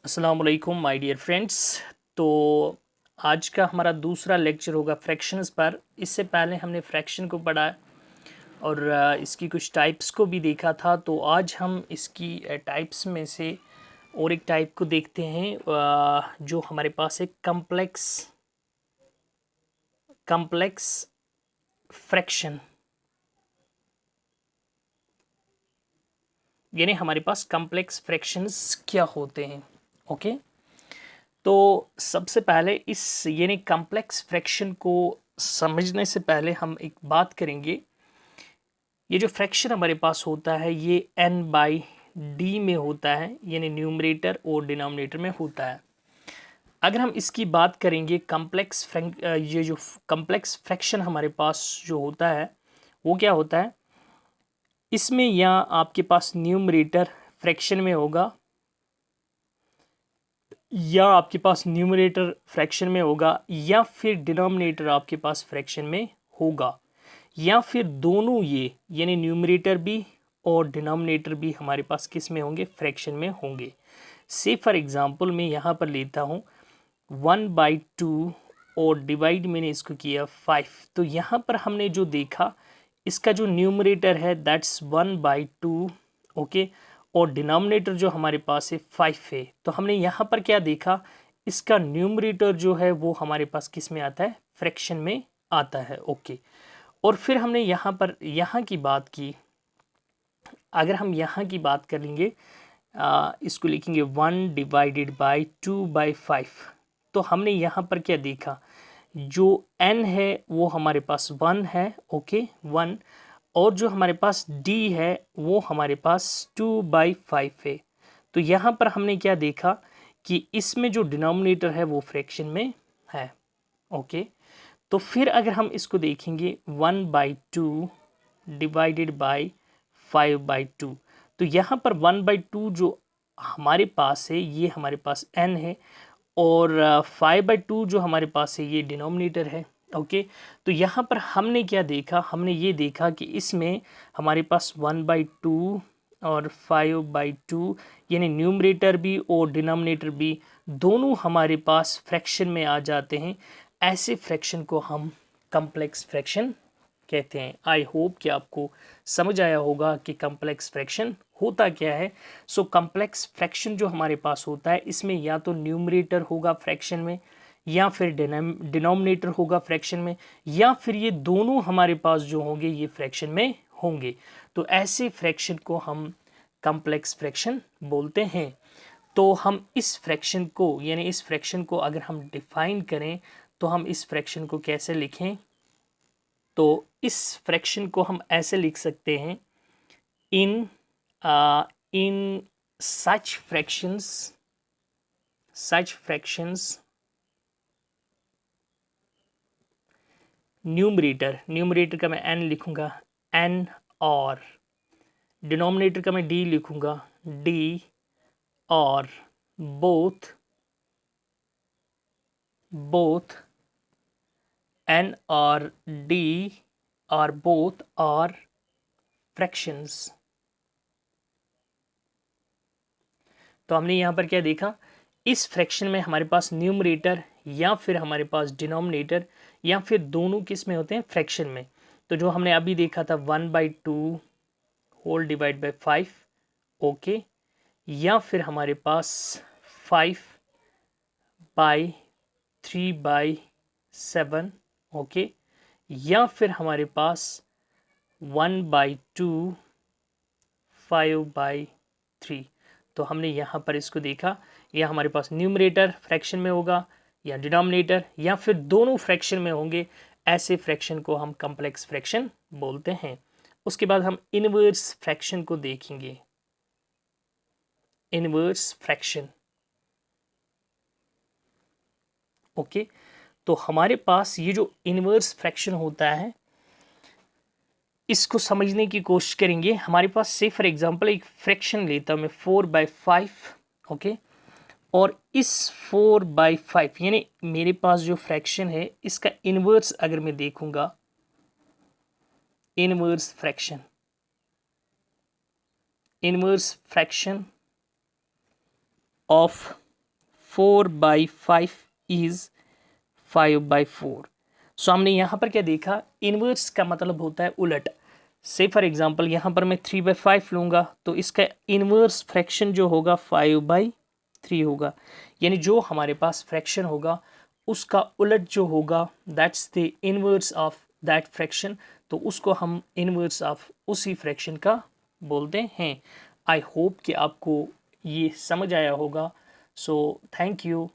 अस्सलाम वालेकुम my dear friends. तो आज का हमारा दूसरा लेक्चर होगा फ्रैक्शंस पर। इससे पहले हमने फ्रैक्शन को पढ़ा और इसकी कुछ टाइप्स को भी देखा था। तो आज हम इसकी टाइप्स में से और एक टाइप को देखते हैं, जो हमारे पास एक कम्प्लेक्स फ्रैक्शन, यानी हमारे पास कम्प्लेक्स फ्रैक्शंस क्या होते हैं। ओके, तो सबसे पहले इस यानी कम्प्लेक्स फ्रैक्शन को समझने से पहले हम एक बात करेंगे। ये जो फ्रैक्शन हमारे पास होता है ये n/d में होता है, यानी न्यूमरेटर और डिनोमिनेटर में होता है। अगर हम इसकी बात करेंगे ये जो कम्प्लेक्स फ्रैक्शन हमारे पास जो होता है वो क्या होता है, इसमें या आपके पास न्यूमरेटर फ्रैक्शन में होगा या आपके पास न्यूमरेटर फ्रैक्शन में होगा या फिर डिनोमिनेटर आपके पास फ्रैक्शन में होगा या फिर दोनों, ये यानी न्यूमरेटर भी और डिनोमिनेटर भी हमारे पास किस में होंगे, फ्रैक्शन में होंगे। से फॉर एग्जांपल मैं यहाँ पर लेता हूँ 1/2 और डिवाइड मैंने इसको किया 5। तो यहाँ पर हमने जो देखा इसका जो न्यूमरेटर है दैट्स 1/2, ओके, और डिनोमिनेटर जो हमारे पास है 5 है। तो हमने यहाँ पर क्या देखा, इसका न्यूमरेटर जो है वो हमारे पास किस में आता है, फ्रैक्शन में आता है। ओके, और फिर हमने यहाँ पर यहाँ की बात की। अगर हम यहाँ की बात करेंगे, इसको लिखेंगे 1/2/5। तो हमने यहाँ पर क्या देखा, जो n है वो हमारे पास 1 है, ओके 1, और जो हमारे पास d है वो हमारे पास 2/5 है। तो यहाँ पर हमने क्या देखा कि इसमें जो डिनोमिनेटर है वो फ्रैक्शन में है। ओके, तो फिर अगर हम इसको देखेंगे 1/2 डिवाइडेड बाई 5/2, तो यहाँ पर 1/2 जो हमारे पास है ये हमारे पास n है और 5/2 जो हमारे पास है ये डिनोमिनेटर है। ओके, तो यहाँ पर हमने क्या देखा, हमने ये देखा कि इसमें हमारे पास 1/2 और 5/2 यानी न्यूमरेटर भी और डिनोमिनेटर भी दोनों हमारे पास फ्रैक्शन में आ जाते हैं। ऐसे फ्रैक्शन को हम कम्प्लेक्स फ्रैक्शन कहते हैं। आई होप कि आपको समझ आया होगा कि कम्प्लेक्स फ्रैक्शन होता क्या है। सो कम्प्लेक्स फ्रैक्शन जो हमारे पास होता है इसमें या तो न्यूमरेटर होगा फ्रैक्शन में या फिर डिनोमिनेटर होगा फ्रैक्शन में या फिर ये दोनों हमारे पास जो होंगे ये फ्रैक्शन में होंगे। तो ऐसे फ्रैक्शन को हम कम्प्लेक्स फ्रैक्शन बोलते हैं। तो हम इस फ्रैक्शन को यानी इस फ्रैक्शन को अगर हम डिफाइन करें तो हम इस फ्रैक्शन को कैसे लिखें, तो इस फ्रैक्शन को हम ऐसे लिख सकते हैं, इन इन such fractions न्यूमरेटर का मैं n लिखूंगा n, और डिनोमिनेटर का मैं d लिखूंगा d, और बोथ n और d और बोथ और फ्रैक्शंस। तो हमने यहाँ पर क्या देखा, इस फ्रैक्शन में हमारे पास न्यूमरेटर या फिर हमारे पास डिनोमिनेटर या फिर दोनों किस में होते हैं, फ्रैक्शन में। तो जो हमने अभी देखा था 1/2 होल डिवाइड बाई 5, ओके, या फिर हमारे पास 5/3/7, ओके, या फिर हमारे पास 1/2 5/3। तो हमने यहाँ पर इसको देखा, या हमारे पास न्यूमरेटर फ्रैक्शन में होगा या डिनोमिनेटर या फिर दोनों फ्रैक्शन में होंगे। ऐसे फ्रैक्शन को हम कम्प्लेक्स फ्रैक्शन बोलते हैं। उसके बाद हम इनवर्स फ्रैक्शन को देखेंगे। इनवर्स फ्रैक्शन, ओके, तो हमारे पास ये जो इनवर्स फ्रैक्शन होता है इसको समझने की कोशिश करेंगे। हमारे पास से फॉर एग्जांपल एक फ्रैक्शन लेता हूँ मैं 4/5, ओके, और इस 4/5 यानी मेरे पास जो फ्रैक्शन है इसका इनवर्स अगर मैं देखूंगा, इनवर्स फ्रैक्शन ऑफ 4/5 इज़ 5/4। सो हमने यहाँ पर क्या देखा, इन्वर्स का मतलब होता है उलट। से फॉर एग्जांपल यहाँ पर मैं 3/5 लूँगा तो इसका इन्वर्स फ्रैक्शन जो होगा 5/3 होगा, यानी जो हमारे पास फ्रैक्शन होगा उसका उलट जो होगा that's the inverse of that fraction, तो उसको हम इन्वर्स ऑफ उसी फ्रैक्शन का बोलते हैं। आई होप कि आपको ये समझ आया होगा। So thank you.